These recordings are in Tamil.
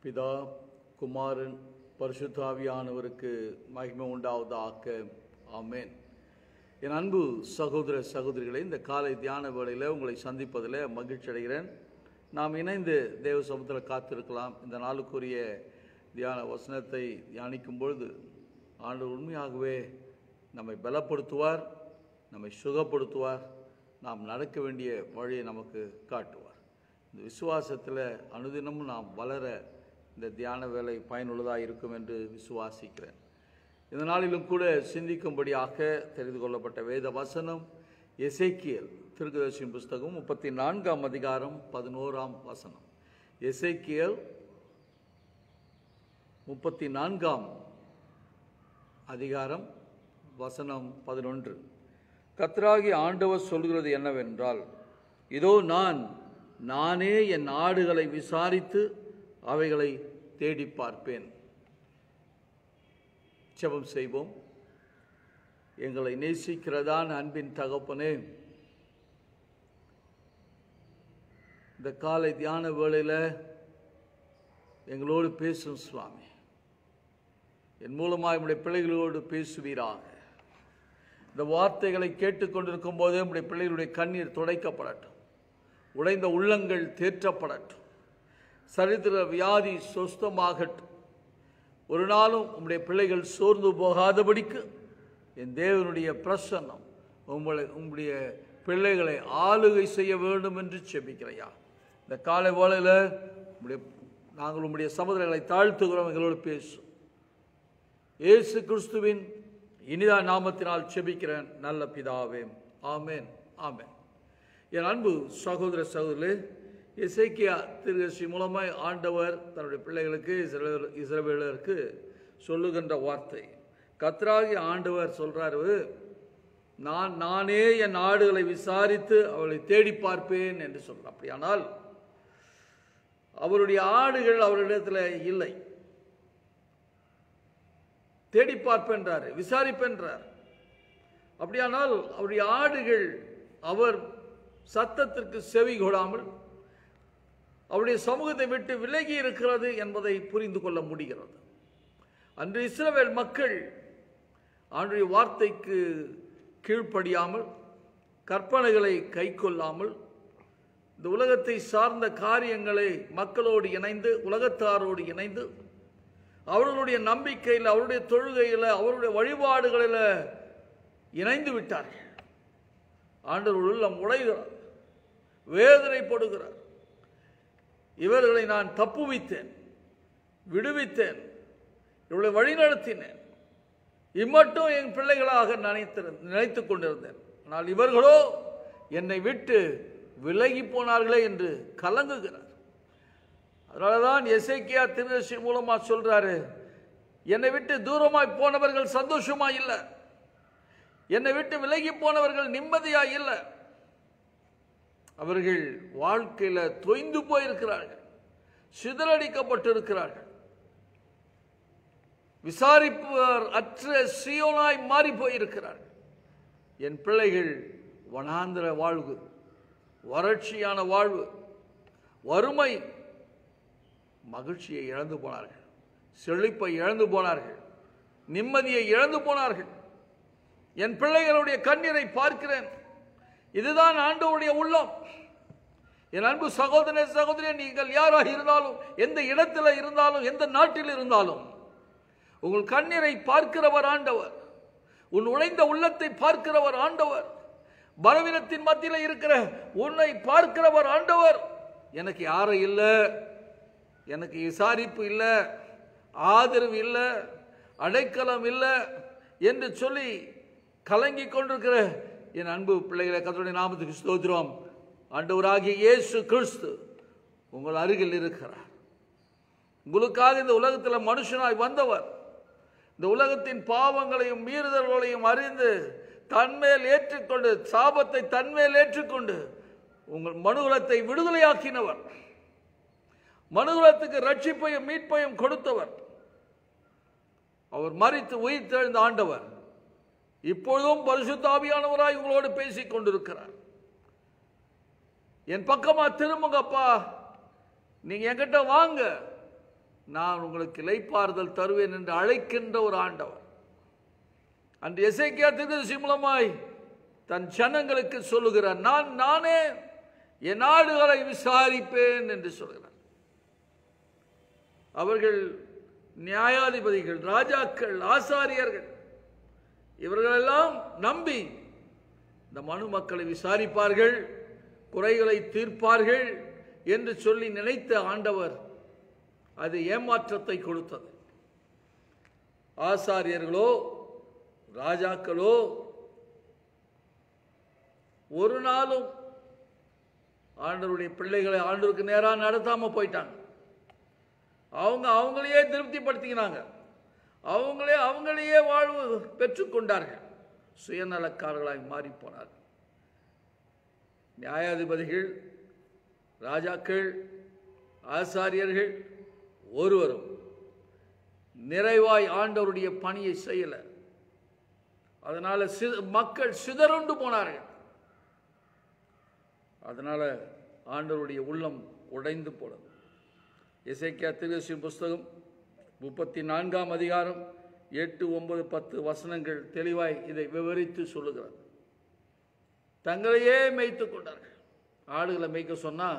பிதா குமாரன் பரிசுத்த ஆவியானவருக்கு மகிமை உண்டாவதாக. ஆமென். என் அன்பு சகோதர சகோதரிகளை, இந்த காலை தியான வேளையில் உங்களை சந்திப்பதில் மகிழ்ச்சி அடைகிறேன். நாம் இணைந்து தேவ சமூகத்தில் காத்திருக்கலாம். இந்த நாளுக்குரிய தியான வசனத்தை தியானிக்கும் பொழுது ஆண்டவர் உண்மையாகவே நம்மை பலப்படுத்துவார், நம்மை சுகப்படுத்துவார், நாம் நடக்க வேண்டிய வழியை நமக்கு காட்டுவார். இந்த விசுவாசத்தில் அனுதினமும் நாம் வளர இந்த தியான வேலை பயனுள்ளதாக இருக்கும் என்று விசுவாசிக்கிறேன். இந்த நாளிலும் கூட சிந்திக்கும்படியாக தெரிந்து கொள்ளப்பட்ட வேத வசனம் எசேக்கியேல் தீர்க்கதரிசியின் புஸ்தகம் 34ஆம் அதிகாரம் 11ஆம் வசனம். எசேக்கியேல் 34ஆம் அதிகாரம் வசனம் 11. கர்த்தராகிய ஆண்டவர் சொல்கிறது என்னவென்றால், இதோ நானே என் ஆடுகளை விசாரித்து அவைகளை தேடி பார்ப்பேன். ஜெபம் செய்வோம். எங்களை நேசிக்கிறதான அன்பின் தகப்பனே, இந்த காலை தியான வேளையில் எங்களோடு பேசும் சுவாமி. என் மூலமாக நம்முடைய பிள்ளைகளோடு பேசுவீராக. இந்த வார்த்தைகளை கேட்டுக்கொண்டிருக்கும் போதே நம்முடைய பிள்ளைகளுடைய கண்ணீர் துடைக்கப்படட்டும், உடைந்த உள்ளங்கள் தேற்றப்படட்டும், சரித்திர வியாதி சொஸ்தமாகட்டும். ஒரு நாளும் உம்முடைய பிள்ளைகள் சோர்ந்து போகாதபடிக்கு என் தேவனுடைய பிரசன்னம் உம்முடைய பிள்ளைகளை ஆளுகை செய்ய வேண்டும் என்று செபிக்கிறையா. இந்த காலை வேளையில் நாங்கள் உம்முடைய சமுதிரங்களை தாழ்த்துகிறோம். எங்களோடு பேசும். இயேசு கிறிஸ்துவின் இனிதா நாமத்தினால் செபிக்கிறேன் நல்ல பிதாவே. ஆமென், ஆமென். என் அன்பு சகோதர சகோதரர்களே, எசேக்கியா தீர்க்கதரிசி மூலமாய் ஆண்டவர் தன்னுடைய பிள்ளைகளுக்கு இஸ்ரவேலருக்கு சொல்லுகின்ற வார்த்தை. கர்த்தராகிய ஆண்டவர் சொல்றாரு, நானே என் ஆடுகளை விசாரித்து அவளை தேடி பார்ப்பேன் என்று சொல்றார். அப்படியானால் அவருடைய ஆடுகள் அவரிடத்தில் இல்லை. தேடி பார்ப்பேன்றார், விசாரிப்பென்றார். அப்படியானால் அவருடைய ஆடுகள் அவர் சத்தத்திற்கு செவி கொடாமல் அவருடைய சமூகத்தை விட்டு விலகி இருக்கிறது என்பதை புரிந்து கொள்ள முடிகிறது. அன்று இஸ்ரவேல் மக்கள் ஆண்டுடைய வார்த்தைக்கு கீழ்ப்படியாமல், கற்பனைகளை கை கொள்ளாமல், இந்த உலகத்தை சார்ந்த காரியங்களை மக்களோடு இணைந்து, உலகத்தாரோடு இணைந்து, அவர்களுடைய நம்பிக்கையில், அவருடைய தொழுகையில், அவருடைய வழிபாடுகளில் இணைந்து விட்டார்கள். ஆண்டவர் உள்ளம் உடைகிறார், வேதனைப்படுகிறார். இவர்களை நான் தப்புவித்தேன், விடுவித்தேன், இவர்களை வழிநடத்தினேன், இம்மட்டும் என் பிள்ளைகளாக நினைத்துக் கொண்டிருந்தேன். ஆனால் இவர்களோ என்னை விட்டு விலகி போனார்களே என்று கலங்குகிறார். அதனாலதான் எசேக்கியா தீர்க்கதரிசி மூலமா சொல்றாரு, என்னை விட்டு தூரமாய் போனவர்கள் சந்தோஷமா இல்லை, என்னை விட்டு விலகி போனவர்கள் நிம்மதியா இல்லை. அவர்கள் வாழ்க்கையில தொய்ந்து போயிருக்கிறார்கள், சிதறடிக்கப்பட்டிருக்கிறார்கள், விசாரிப்பவர் அற்ற சீயோனாய் மாறி போயிருக்கிறார்கள். என் பிள்ளைகள் வனாந்திர வாழ்வு, வறட்சியான வாழ்வு, வறுமை, மகிழ்ச்சியை இழந்து போனார்கள், செழிப்பை இழந்து போனார்கள், நிம்மதியை இழந்து போனார்கள். என் பிள்ளைகளுடைய கண்ணீரை பார்க்கிறேன். இதுதான் ஆண்டவருடைய உள்ளம். என் அன்பு சகோதர சகோதரி, நீங்கள் யாராக இருந்தாலும், எந்த இடத்துல இருந்தாலும், எந்த நாட்டில் இருந்தாலும், உங்கள் கண்ணீரை பார்க்கிறவர் ஆண்டவர். உன் உடைந்த உள்ளத்தை பார்க்கிறவர் ஆண்டவர். பலவீனத்தின் மத்தியில் இருக்கிற உன்னை பார்க்கிறவர் ஆண்டவர். எனக்கு யாரும் இல்லை, எனக்கு விசாரிப்பு இல்லை, ஆதரவு இல்லை, அடைக்கலம் இல்லை என்று சொல்லி கலங்கி கொண்டிருக்கிற என் அன்பு பிள்ளைகளை, கர்த்தருடைய நாமத்துக்கு ஸ்தோத்திரம். ஆண்டவராகிய இயேசு கிறிஸ்து உங்கள் அருகில் இருக்கிறார். உங்களுக்காக இந்த உலகத்தில் மனுஷனாய் வந்தவர், இந்த உலகத்தின் பாவங்களையும் மீறுதல்களையும் அறிந்து தன்மேல் ஏற்றுக்கொண்டு, சாபத்தை தன்மேல் ஏற்றுக்கொண்டு உங்கள் மனுகுலத்தை விடுதலையாக்கினவர், மனுகுலத்துக்கு ரட்சிப்பையும் மீட்பையும் கொடுத்தவர். அவர் மரித்து உயிர் தெழுந்த ஆண்டவர் இப்பொழுதும் பரிசுத்த ஆவியானவராய் உங்களோடு பேசிக் கொண்டிருக்கிறார். என் பக்கமா திரும்புங்கப்பா, நீங்க என்கிட்ட வாங்க, நான் உங்களுக்கு இளைப்பாறுதல் தருவேன் என்று அழைக்கின்ற ஒரு ஆண்டவர். அன்று எசேக்கியா தீர்க்கதரிசி மூலமாய் தன் ஜனங்களுக்கு சொல்லுகிறார், நானே என் ஆடுகளை விசாரிப்பேன் என்று சொல்கிறார். அவர்கள் நியாயாதிபதிகள், ராஜாக்கள், ஆசாரியர்கள் இவர்களெல்லாம் நம்பி இந்த மனு மக்களை விசாரிப்பார்கள், குறைகளை தீர்ப்பார்கள் என்று சொல்லி நினைத்த ஆண்டவர் அது ஏமாற்றத்தை கொடுத்தது. ஆசாரியர்களோ ராஜாக்களோ ஒரு நாளும் ஆண்டவருடைய பிள்ளைகளை ஆண்டவருக்கு நேராக நடத்தாம போயிட்டாங்க. அவங்களையே திருப்திப்படுத்திக்கினாங்க, அவங்களையே வாழ்வு பெற்றுக்கொண்டார்கள், சுயநலக்காரர்களாய் மாறி போனார்கள். நியாயாதிபதிகள், ராஜாக்கள், ஆசாரியர்கள் ஒருவரும் நிறைவாய் ஆண்டவருடைய பணியை செய்யல. அதனால மக்கள் சிதறுண்டு போனார்கள். அதனால ஆண்டவருடைய உள்ளம் உடைந்து போனது. எசேக்கியா தீர்க்கதரிசி புஸ்தகம் 34ஆம் அதிகாரம் 8, 9, 10 வசனங்கள் தெளிவாய் இதை விவரித்து சொல்லுகிறார். தங்களையே மேய்த்து கொண்டார்கள். ஆடுகளை மேய்க்க சொன்னா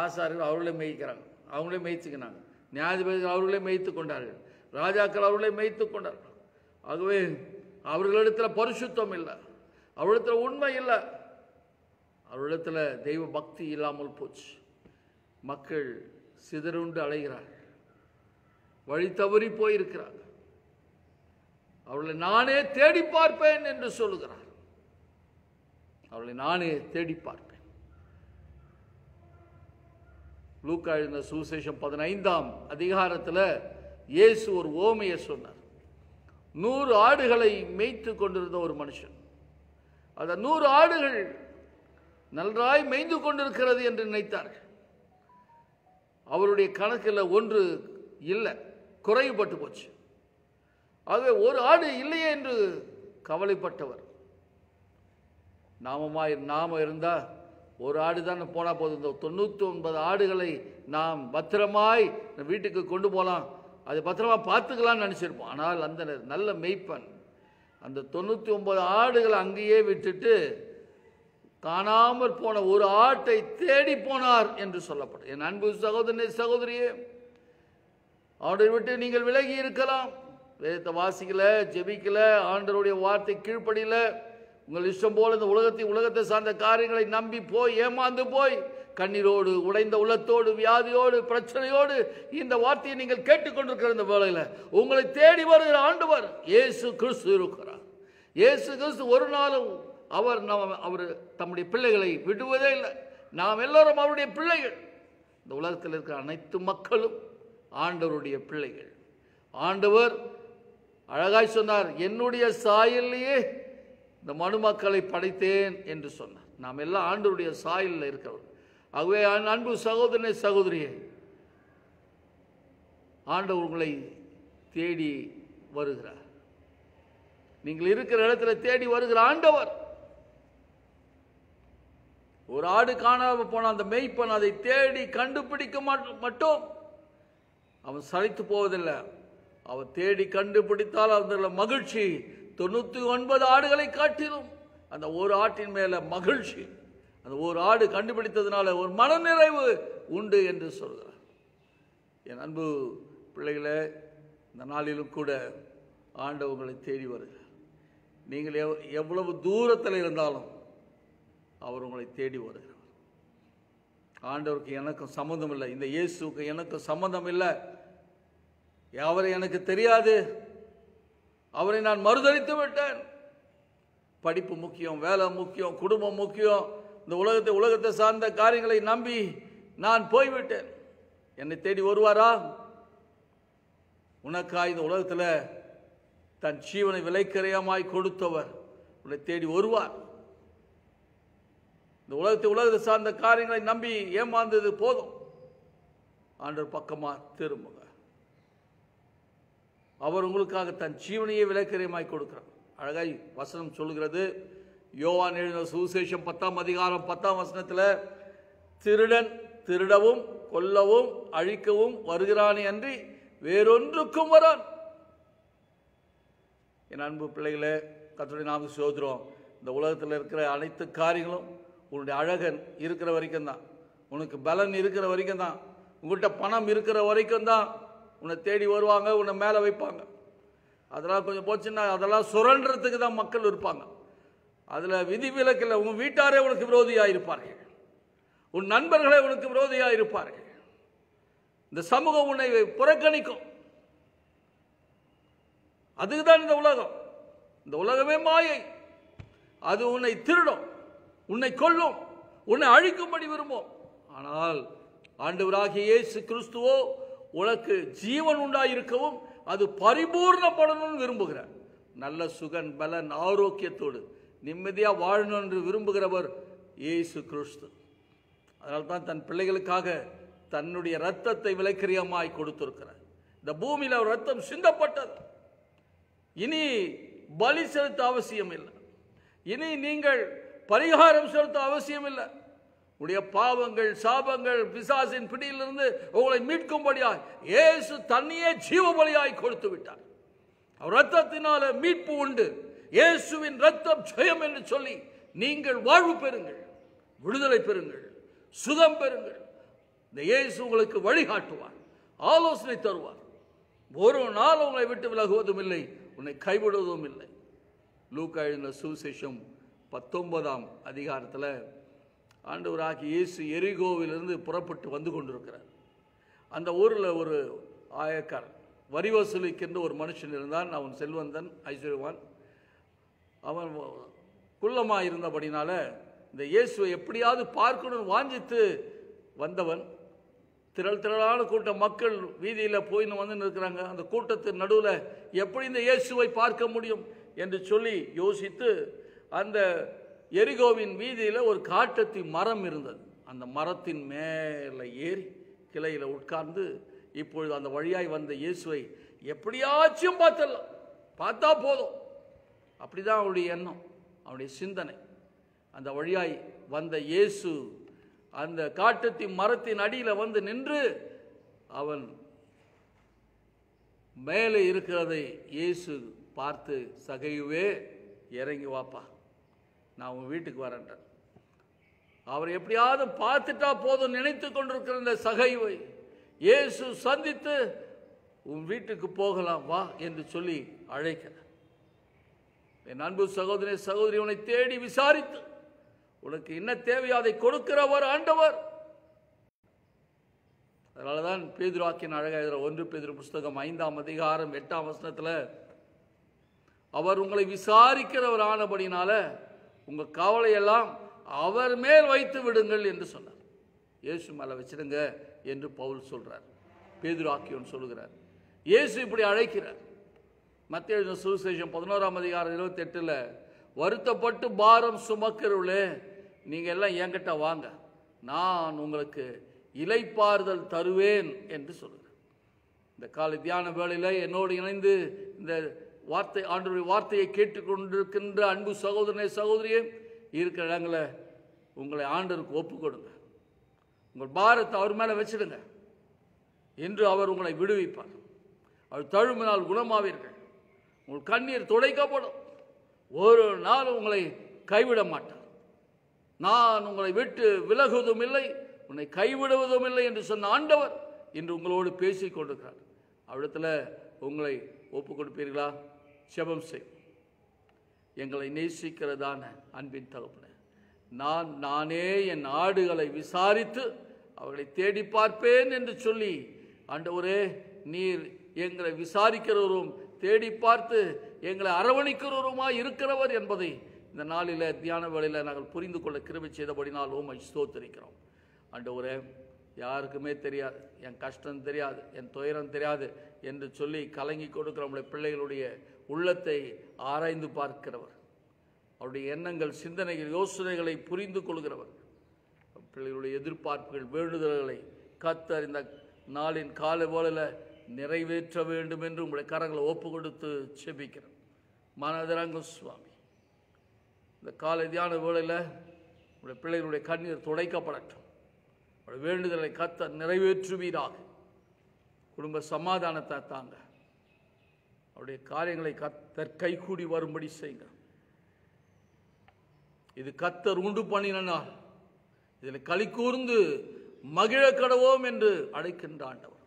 ஆசாரியர்கள் அவர்களே மேய்க்கிறாங்க, அவங்களே மேய்ச்சிக்கினாங்க. நியாயாதிபதிகள் அவர்களே மேய்த்து கொண்டார்கள், ராஜாக்கள் அவர்களே மேய்த்து கொண்டார்கள். ஆகவே அவர்களிடத்தில் பரிசுத்தம் இல்லை, அவர்களிடத்தில் உண்மை இல்லை, அவர்களிடத்தில் தெய்வ பக்தி இல்லாமல் போச்சு. மக்கள் சிதறுண்டு அலைகிறார்கள், வழி தவறி போயிருக்கிறார்கள். அவர்களை நானே தேடி பார்ப்பேன் என்று சொல்லுகிறார். அவர்களை நானே தேடி பார்ப்பேன். லூக்கா எழுதின சுவிசேஷம் 15ஆம் அதிகாரத்தில் இயேசு ஒரு ஓமையை சொன்னார். 100 ஆடுகளை மேய்த்து கொண்டிருந்த ஒரு மனுஷன், அந்த 100 ஆடுகள் நன்றாய் மேய்ந்து கொண்டிருக்கிறது என்று நினைத்தார்கள். அவருடைய கணக்கில் ஒன்று இல்லை, குறைவுபட்டு போச்சு. ஆகவே ஒரு ஆடு இல்லையே என்று கவலைப்பட்டவர், நாம இருந்தா ஒரு ஆடு தான் போனால் போதும், இந்த 99 ஆடுகளை நாம் பத்திரமாய் வீட்டுக்கு கொண்டு போகலாம், அது பத்திரமா பார்த்துக்கலாம்னு நினச்சிருப்போம். ஆனால் அந்த நல்ல மெய்ப்பன் அந்த 99 ஆடுகளை அங்கேயே விட்டுட்டு காணாமல் போன ஒரு ஆட்டை தேடி போனார் என்று சொல்லப்படும். என் அன்பு சகோதரனே, சகோதரியே, அவரை விட்டு நீங்கள் விலகி இருக்கலாம், வேதத்தை வாசிக்கல, ஜெபிக்கல, ஆண்டவருடைய வார்த்தை கீழ்ப்படியில, உங்கள் இஷ்டம் போல இந்த உலகத்தை சார்ந்த காரியங்களை நம்பி போய் ஏமாந்து போய் கண்ணீரோடு, உடைந்த உள்ளத்தோடு, வியாதியோடு, பிரச்சனையோடு இந்த வார்த்தையை நீங்கள் கேட்டுக்கொண்டிருக்கிற இந்த வேளையில் உங்களை தேடி வருகிற ஆண்டவர் இயேசு கிறிஸ்து இருக்கிறார். இயேசு கிறிஸ்து ஒரு நாளும் அவர் தம்முடைய பிள்ளைகளை விடுவதே இல்லை. நாம் எல்லோரும் அவருடைய பிள்ளைகள். இந்த உலகத்தில் இருக்கிற அனைத்து மக்களும் ஆண்டவருடைய பிள்ளைகள். ஆண்டவர் அழகாய் சொன்னார், என்னுடைய சாயலிலேயே இந்த மனுமக்களை படைத்தேன் என்று சொன்னார். நாம் எல்லாம் ஆண்டவருடைய சாயலில் இருக்கிறவர். ஆகவே அன்பு சகோதரனே, சகோதரியே, ஆண்டவர் உங்களை தேடி வருகிறார். நீங்கள் இருக்கிற இடத்துல தேடி வருகிற ஆண்டவர். ஒரு ஆடு காணாமல் போன அந்த மேய்ப்பன் அதை தேடி கண்டுபிடிக்க மட்டும் அவன் சலித்து போவதில்லை. அவன் தேடி கண்டுபிடித்தால் அந்த மகிழ்ச்சி 99 ஆடுகளை காட்டிலும் அந்த ஒரு ஆட்டின் மேல மகிழ்ச்சி, அந்த ஒரு ஆடு கண்டுபிடித்ததுனால ஒரு மனநிறைவு உண்டு என்று சொல்கிறார். என் அன்பு பிள்ளைகளே, இந்த நாளிலும் கூட ஆண்டவர் உங்களை தேடி வருகிறார். நீங்கள் எவ்வளவு தூரத்தில் இருந்தாலும் அவர் உங்களை தேடி வருகிறார். ஆண்டவருக்கு எனக்கும் சம்மந்தம் இல்லை, இந்த இயேசுக்கு எனக்கும் சம்மந்தம் இல்லை, அவரை எனக்கு தெரியாது, அவரை நான் மறுதலித்து விட்டேன். படிப்பு முக்கியம், வேலை முக்கியம், குடும்பம் முக்கியம், இந்த உலகத்தை சார்ந்த காரியங்களை நம்பி நான் போய்விட்டேன். என்னை தேடி வருவாரா? உனக்காய் இந்த உலகத்தில் தன் ஜீவனை விலைக்கரையமாய் கொடுத்தவர் உன்னை தேடி வருவார். இந்த உலகத்தை சார்ந்த காரியங்களை நம்பி ஏமாந்தது போதும், ஆண்டவர் பக்கமா திரும்புங்க. அவர் உங்களுக்காக தன் ஜீவனையே விலைக்கரையமாய் கொடுக்கிறார். அழகாய் வசனம் சொல்லுகிறது. யோவான் எழுதின சுவிசேஷம் 10ஆம் அதிகாரம் 10ஆம் வசனத்தில், திருடன் திருடவும் கொல்லவும் அழிக்கவும் வருகிறானே அன்றி வேறொன்றுக்கும் வரான். என் அன்பு பிள்ளைகளே, கர்த்தருடைய நாமத்தை ஸ்தோத்திரம். இந்த உலகத்தில் இருக்கிற அனைத்து காரியங்களும் உன்னுடைய அழகன் இருக்கிற வரைக்கும் தான், உனக்கு பலன் இருக்கிற வரைக்கும் தான், உங்கள்கிட்ட பணம் இருக்கிற வரைக்கும் தான் உன்னை தேடி வருவாங்க, உன்னை மேலே வைப்பாங்க. அதெல்லாம் கொஞ்சம் போச்சுன்னா அதெல்லாம் சுரண்டுறதுக்கு தான் மக்கள் இருப்பாங்க. அதில் விதிவிலக்கில் உன் வீட்டாரே உனக்கு விரோதியாக இருப்பார்கள், உன் நண்பர்களே உனக்கு விரோதியாக இருப்பார்கள், இந்த சமூகம் உன்னை புறக்கணிக்கும். அதுதான் இந்த உலகம். இந்த உலகமே மாயை. அது உன்னை திருடும், உன்னை கொல்லும், உன்னை அழிக்கும்படி விரும்பும். ஆனால் ஆண்டவராகிய இயேசு கிறிஸ்துவோ உனக்கு ஜீவன் உண்டாயிருக்கவும் அது பரிபூர்ணப்படணும்னு விரும்புகிறார். நல்ல சுகன் பலன் ஆரோக்கியத்தோடு நிம்மதியாக வாழணும் என்று விரும்புகிறவர் இயேசு கிறிஸ்து. அதனால தான் தன் பிள்ளைகளுக்காக தன்னுடைய இரத்தத்தை விலைக்கிரியமாய் கொடுத்திருக்கிறார். இந்த பூமியில் அவர் ரத்தம் சிந்தப்பட்டது. இனி பலி செலுத்த அவசியம் இல்லை, இனி நீங்கள் பரிகாரம் செலுத்த அவசியம் இல்லை. உடைய பாவங்கள் சாபங்கள் பிசாசின் பிடியிலிருந்து உங்களை மீட்கும்படியாய் இயேசு தன்னையே ஜீவ பலியாய் கொடுத்து விட்டார். அவர் ரத்தத்தினால மீட்பு உண்டு. இயேசுவின் ரத்தம் ஜெயம் என்று சொல்லி நீங்கள் வாழ்வு பெறுங்கள், விடுதலை பெறுங்கள், சுகம் பெறுங்கள். இந்த இயேசு உங்களுக்கு வழிகாட்டுவார், ஆலோசனை தருவார். ஒரு நாள் உங்களை விட்டு விலகுவதும் இல்லை, உன்னை கைவிடுவதும் இல்லை. லூக்கா எழுதின சுவிசேஷம் 19ஆம் அதிகாரத்தில் ஆண்டவராகிய இயேசு எரிகோவிலிருந்து புறப்பட்டு வந்து கொண்டிருக்கிறார். அந்த ஊரில் ஒரு ஆயக்காரன், வரி வசூலிக்கின்ற ஒரு மனுஷன் இருந்தான். அவன் செல்வந்தன், ஐஸ்வர்யவான். அவன் குள்ளமாக இருந்தபடினால இந்த இயேசுவை எப்படியாவது பார்க்கணும்னு வாஞ்சித்து வந்தவன். திரளான கூட்டம் மக்கள் வீதியில் போயின்னு வந்து இருக்கிறாங்க. அந்த கூட்டத்தின் நடுவில் எப்படி இந்த இயேசுவை பார்க்க முடியும் என்று சொல்லி யோசித்து அந்த எரிகோவின் வீதியில் ஒரு காட்டத்தி மரம் இருந்தது. அந்த மரத்தின் மேலே ஏறி கிளையில் உட்கார்ந்து இப்பொழுது அந்த வழியாய் வந்த இயேசுவை எப்படியாச்சும் பார்த்தலாம், பார்த்தா போதும், அப்படிதான் அவருடைய எண்ணம், அவருடைய சிந்தனை. அந்த வழியாய் வந்த இயேசு அந்த காட்டத்தி மரத்தின் அடியில் வந்து நின்று அவன் மேலே இருக்கிறதை இயேசு பார்த்து, சகையுவே இறங்கி வாப்பா, நான் உன் வீட்டுக்கு வரேன்றார். அவர் எப்படியாவது பார்த்துட்டா போதும் நினைத்து கொண்டிருக்கிற இந்த சகைவை இயேசு சந்தித்து உன் வீட்டுக்கு போகலாம் வா என்று சொல்லி அழைக்கிறார். என் அன்பு சகோதரி சகோதரி, உன்னை தேடி விசாரித்து உனக்கு என்ன தேவையோ அதை கொடுக்கிறவர் ஆண்டவர். அதனாலதான் பேதுருவாக்கின் அழகாக 1 பேதுரு புஸ்தகம் 5ஆம் அதிகாரம் 8ஆம் வசனத்தில் அவர் உங்களை விசாரிக்கிறவர் ஆனபடினால உங்கள் கவலையெல்லாம் அவர் மேல் வைத்து விடுங்கள் என்று சொன்னார். இயேசு மேலே வச்சிடுங்க என்று பவுல் சொல்றார், பேதுருவாக்கியோன் சொல்லுகிறார். இயேசு இப்படி அழைக்கிறார். மத்தேயு எழுதின சுவிசேஷம் 11ஆம் அதிகாரம் 28ல் வருத்தப்பட்டு பாரம் சுமக்கிறவர்களே நீங்கள் எல்லாம் என்கிட்ட வாங்க, நான் உங்களுக்கு இளைப்பாறுதல் தருவேன் என்று சொல்லுகிறேன். இந்த காலை தியான வேளையில் என்னோடு இணைந்து இந்த வார்த்தை ஆண்டவருடைய வார்த்தையை கேட்டுக்கொண்டிருக்கின்ற அன்பு சகோதரனே சகோதரியே, இருக்கிற இடங்களை உங்களை ஆண்டவருக்கு ஒப்பு கொடுங்க, உங்கள் பாரத்தை அவர் மேலே வச்சிடுங்க. என்று அவர் உங்களை விடுவிப்பார். அவர் தழும்பினால் குணமாவீர்கள், உங்கள் கண்ணீர் துடைக்கப்படும், ஒரு நாள் உங்களை கைவிட மாட்டார். நான் உங்களை விட்டு விலகுவதும் இல்லை, உன்னை கைவிடுவதும் இல்லை என்று சொன்ன ஆண்டவர் இன்று உங்களோடு பேசிக் கொண்டிருக்கிறார். அவ்விடத்தில் உங்களை ஒப்பு கொடுப்பீர்களா? செபம் செய். எங்களை நேசிக்கிறதான அன்பின் தகப்பனே, நானே என் ஆடுகளை விசாரித்து அவர்களை தேடி பார்ப்பேன் என்று சொல்லி ஆண்டவரே, நீர் எங்களை விசாரிக்கிறவரும் தேடி பார்த்து எங்களை அரவணைக்கிறவருமாய் இருக்கிறவர் என்பதை இந்த நாளில் தியான வேளையில் நாங்கள் புரிந்து கொள்ள கிருபை செய்தபடினால் உம்மை ஸ்தோத்திரிக்கிறோம். ஆண்டவரே, யாருக்குமே தெரியாது, என் கஷ்டம் தெரியாது, என் துயரம் தெரியாது என்று சொல்லி கலங்கி கொடுக்கிற நம்முடைய பிள்ளைகளுடைய உள்ளத்தை ஆராய்ந்து பார்க்கிறவர், அவருடைய எண்ணங்கள் சிந்தனைகள் யோசனைகளை புரிந்து கொள்கிறவர், பிள்ளைகளுடைய எதிர்பார்ப்புகள் வேண்டுதல்களை கர்த்தர் இந்த நாளின் காலை வேளையில் நிறைவேற்ற வேண்டும் என்று உங்களுடைய கரங்களை ஒப்பு கொடுத்து செபிக்கிறேன். மனதிறங்கு சுவாமி, இந்த காலை தியான வேளையில் உங்களுடைய பிள்ளைகளுடைய கண்ணீர் துடைக்கப்படட்டும். வேண்டுதலை கர்த்தர் நிறைவேற்றுவீராக. குடும்ப சமாதானத்தை தாங்க. அவருடைய காரியங்களை கர்த்தர் கைகூடி வரும்படி செய்யுங்க. இது கர்த்தர் உண்டு பண்ணின நாள். இதில் களி கூர்ந்து மகிழ கடவோம் என்று அழைக்கின்ற ஆண்டவர்.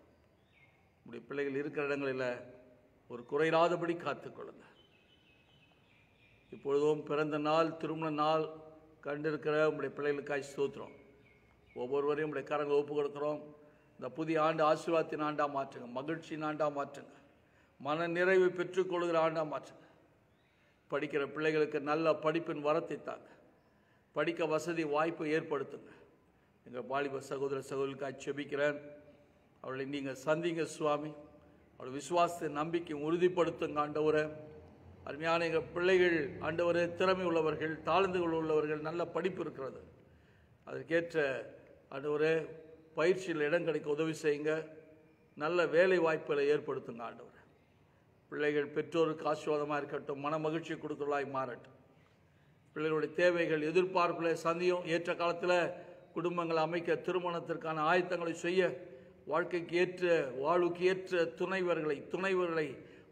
உடைய பிள்ளைகள் இருக்கிற இடங்களில் ஒரு குறையில்லாதபடி காத்துக்கொள்ளுங்க. இப்பொழுதும் பிறந்த நாள், திருமண நாள் கண்டிருக்கிற உங்களுடைய பிள்ளைகளுக்காய் ஸ்தோத்திரம். ஒவ்வொருவரையும் உடைய கரங்களை ஒப்பு கொடுக்கிறோம். இந்த புதிய ஆண்டு ஆசீர்வாதத்தின் ஆண்டா மாற்றுங்க, மகிழ்ச்சியின் ஆண்டா மாற்றுங்க, மன நிறைவை பெற்றுக்கொள்கிற ஆண்டா மாற்றுங்க. படிக்கிற பிள்ளைகளுக்கு நல்ல படிப்பின் வரத்தை தாங்க. படிக்க வசதி வாய்ப்பை ஏற்படுத்துங்க. எங்கள் வாலிப சகோதர சகோதரிக்காய் செபிக்கிறேன். அவர்களை நீங்கள் சந்திங்க சுவாமி. அவருடைய விசுவாசத்தை நம்பிக்கை உறுதிப்படுத்துங்க ஆண்டவரே. அருமையான எங்கள் பிள்ளைகள் ஆண்டவரே திறமை உள்ளவர்கள், தாழ்ந்துகள் உள்ளவர்கள், நல்ல படிப்பு இருக்கிறது. அதற்கேற்ற ஆண்டவரே பயிற்சியில் இடம் கிடைக்க உதவி செய்யுங்க. நல்ல வேலை வாய்ப்புகளை ஏற்படுத்துங்க ஆண்டவரே. பிள்ளைகள் பெற்றோருக்கு ஆசீர்வாதமாக இருக்கட்டும், மன மகிழ்ச்சி கொடுக்கலாய் மாறட்டும். பிள்ளைகளுடைய தேவைகள் எதிர்பார்ப்புகளை சந்தியும். ஏற்ற காலத்தில் குடும்பங்களை அமைக்க, திருமணத்திற்கான ஆயத்தங்களை செய்ய, வாழ்க்கைக்கு ஏற்ற வாழ்வுக்கு ஏற்ற துணைவர்களை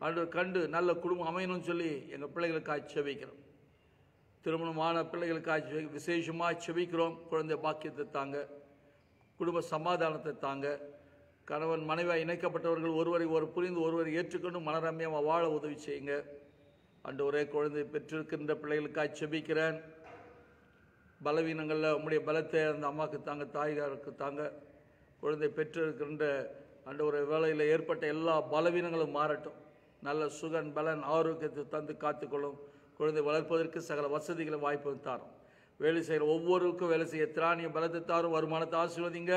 ஆண்டவர் கண்டு நல்ல குடும்பம் அமையணும்னு சொல்லி எங்கள் பிள்ளைகளுக்காக செபிக்கிறோம். திருமணமான பிள்ளைகளுக்காக விசேஷமாக செபிக்கிறோம். குழந்தை பாக்கியத்தை தாங்க, குடும்ப சமாதானத்தை தாங்க. கணவன் மனைவியாக இணைக்கப்பட்டவர்கள் ஒருவரை புரிந்து ஒருவரை ஏற்றுக்கொண்டு மனரம்யமாக வாழ உதவி செய்யுங்க. ஆண்டவரே குழந்தை பெற்றிருக்கின்ற பிள்ளைகளுக்காக செபிக்கிறேன். பலவீனங்களில் உம்முடைய பலத்தை அந்த அம்மாவுக்கு தாங்க, தாய்காருக்கு தாங்க. குழந்தை பெற்றிருக்கின்ற ஆண்டவரே வேலையில் ஏற்பட்ட எல்லா பலவீனங்களும் மாறட்டும். நல்ல சுகன் பலன் ஆரோக்கியத்தை தந்து காத்துக்கொள்ளும். குழந்தை வளர்ப்பதற்கு சகல வசதிகளை வாய்ப்பு தாரும். வேலை செய்கிற ஒவ்வொருவருக்கும் வேலை செய்ய திராணிய பலத்தை தாரும். வருமானத்தை ஆசீர்வதிங்க.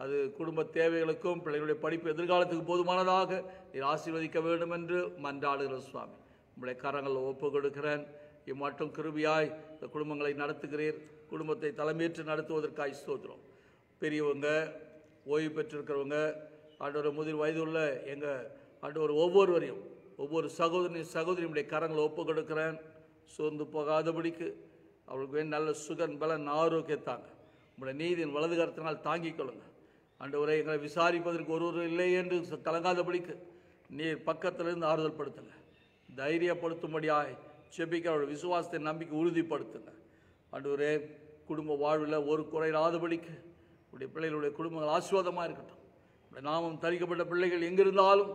அது குடும்ப தேவைகளுக்கும் பிள்ளைகளுடைய படிப்பு எதிர்காலத்துக்கு போதுமானதாக நீர் ஆசீர்வதிக்க வேண்டும் என்று மன்றாடுகிற சுவாமி. உங்களுடைய கரங்களில் ஒப்பு கொடுக்கிறேன். இம்மட்டும் கிருபியாய் இந்த குடும்பங்களை நடத்துகிறீர். குடும்பத்தை தலைமையேற்று நடத்துவதற்காக ஸ்தோத்திரம். பெரியவங்க, ஓய்வு பெற்றிருக்கிறவங்க, ஆண்டவர் முதிர் வயதுள்ள எங்கள் ஆண்டவர் ஒவ்வொருவரையும், ஒவ்வொரு சகோதரியுடைய கரங்களை ஒப்பு கொடுக்கிறேன். சோர்ந்து போகாதபடிக்கு அவர்களுக்கு வேண்டிய நல்ல சுகன் பலன் ஆரோக்கியத்தாங்க. உங்களுடைய நீதியின் வலது கரத்தினால் தாங்கிக் கொள்ளுங்க. ஆண்டவரை எங்களை விசாரிப்பதற்கு ஒருவர் இல்லை என்று கலங்காதபடிக்கு நீர் பக்கத்திலிருந்து ஆறுதல் படுத்துங்க. தைரியப்படுத்தும்படியாய் செபிக்க அவருடைய விசுவாசத்தை நம்பிக்கை உறுதிப்படுத்துங்க. ஆண்டவரே குடும்ப வாழ்வில் ஒரு குறையில்லாதபடிக்கு உடைய பிள்ளைகளுடைய குடும்பங்கள் ஆசீர்வாதமாக இருக்கட்டும். நாமும் தரிக்கப்பட்ட பிள்ளைகள் எங்கிருந்தாலும்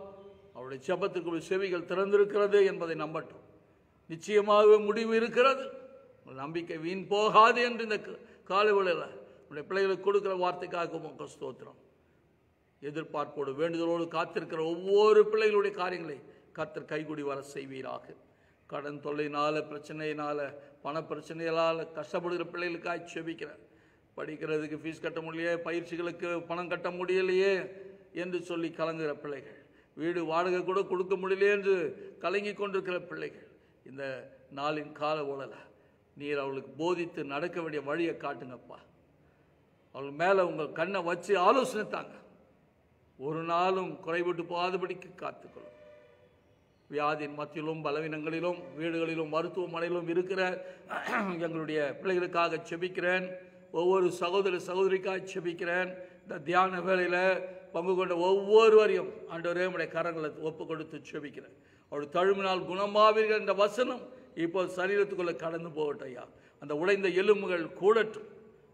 அவருடைய செபத்துக்கு செவிகள் திறந்திருக்கிறது என்பதை நம்பட்டும். நிச்சயமாகவே முடிவு இருக்கிறது. நம்பிக்கை வீண் போகாது என்று இந்த காலவேளையில் உடைய பிள்ளைகளுக்கு கொடுக்கிற வார்த்தைக்காக உமக்கு ஸ்தோத்திரம். எதிர்பார்ப்போடு வேண்டுதலோடு காத்திருக்கிற ஒவ்வொரு பிள்ளைகளுடைய காரியங்களை கர்த்தர் கைகூடி வர செய்வீராக. கடன் தொல்லையினால், பிரச்சனையினால், பண பிரச்சனைகளால் கஷ்டப்படுகிற பிள்ளைகளுக்காக செபிக்கிறேன். படிக்கிறதுக்கு ஃபீஸ் கட்ட முடியலையே, பயிற்சிகளுக்கு பணம் கட்ட முடியலையே என்று சொல்லி கலங்குகிற பிள்ளைகள், வீடு வாடகை கூட கொடுக்க முடியலையே என்று கலங்கி கொண்டிருக்கிற பிள்ளைகள், இந்த நாளின் கால உழல நீர் அவளுக்கு போதித்து நடக்க வேண்டிய வழியை காட்டுங்கப்பா. அவள் மேலே உங்கள் கண்ணை வச்சு ஆலோசனை தாங்க. ஒரு நாளும் குறைவிட்டு போகாதபடிக்கு காத்துக்கொள்ளும். வியாதியின் மத்தியிலும் பலவீனங்களிலும் வீடுகளிலும் மருத்துவமனையிலும் இருக்கிற எங்களுடைய பிள்ளைகளுக்காக செபிக்கிறேன். ஒவ்வொரு சகோதரிக்காக செபிக்கிறேன். இந்த தியான வேளையில் பங்கு கொண்ட ஒவ்வொருவரையும் ஆண்டவரே உம்முடைய கரங்களை ஒப்பு கொடுத்து செபிக்கிறேன். அவருடைய தழும்பினால் குணமாவீர்கள் என்ற வசனம் இப்போ சரீரத்துக்குள்ளே கடந்து போகட்டும் ஐயா. அந்த உடைந்த எலும்புகள் கூடட்டும்.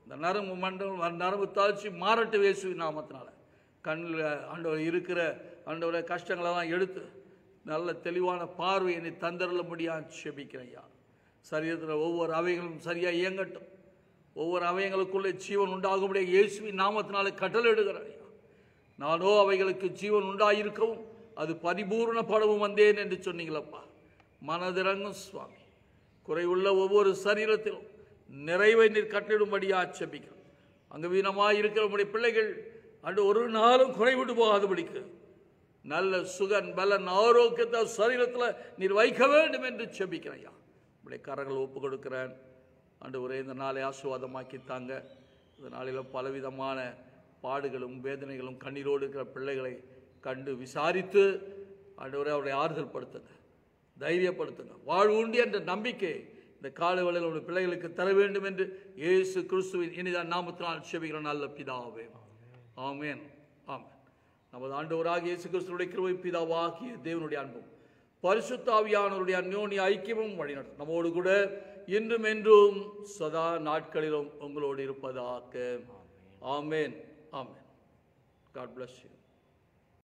இந்த நரம்பு மண்டலம், நரம்பு தாழ்ச்சி மாறட்டும் இயேசுவின் நாமத்தினால. கண்ணில் ஆண்டவர் இருக்கிற ஆண்டவரை கஷ்டங்களெல்லாம் எடுத்து நல்ல தெளிவான பார்வையை நீ தந்தரல முடியாது செபிக்கிறேன் ஐயா. சரீரத்தில் ஒவ்வொரு அவைகளும் சரியாக இயங்கட்டும். ஒவ்வொரு அவயங்களுக்குள்ளே ஜீவன் உண்டாகும்படியாக இயேசுவின் நாமத்தினால கட்டளை எடுக்கிறேன் ஐயா. நானோ அவைகளுக்கு ஜீவன் உண்டாயிருக்கவும் அது பரிபூர்ணப்படவும் வந்தேன் என்று சொன்னீங்களப்பா. மனதிறங்கும் சுவாமி. குறைவுள்ள ஒவ்வொரு சரீரத்திலும் நிறைவை நீர் கட்டிடும்படியா செபிக்கிறோம். அங்கு வீணமாக இருக்கிற உடைய பிள்ளைகள் அன்று ஒரு நாளும் குறைவிட்டு போகாதபடிக்கு நல்ல சுகன் பலன் ஆரோக்கியத்தை சரீரத்தில் நீர் வைக்க வேண்டும் என்று செபிக்கிறேன் ஐயா. உடைய கரங்களை ஒப்பு கொடுக்கிறேன். அன்று ஒரே இந்த நாளை ஆசீர்வாதமாக்கி தாங்க. இந்த நாளில் பலவிதமான பாடுகளும் வேதனைகளும் கண்ணீரோடு இருக்கிற பிள்ளைகளை கண்டு விசாரித்து ஆண்டவரே அவருடைய ஆறுதல் படுத்துங்க, தைரியப்படுத்துங்க. வாழ்வு உண்டு என்ற நம்பிக்கை இந்த இந்த காலை வேளையில் உடைய பிள்ளைகளுக்கு தர வேண்டும் என்று இயேசு கிறிஸ்துவின் இனிதான் நாமத்தினால் செபிக்கிற நல்ல பிதாவே. ஆமென். ஆமென். நமது ஆண்டவராகிய இயேசு கிறிஸ்துவினுடைய கிருபை, பிதாவாகிய தேவனுடைய அன்பும் பரிசுத்த ஆவியானவருடைய அந்யோன்ய ஐக்கியமும் வழிநடத்தும் நம்மோடு கூட இன்றும் என்றும் சதா நாட்களிலும் உங்களோடு இருப்பதாக. ஆமென். ஆமென். God bless you.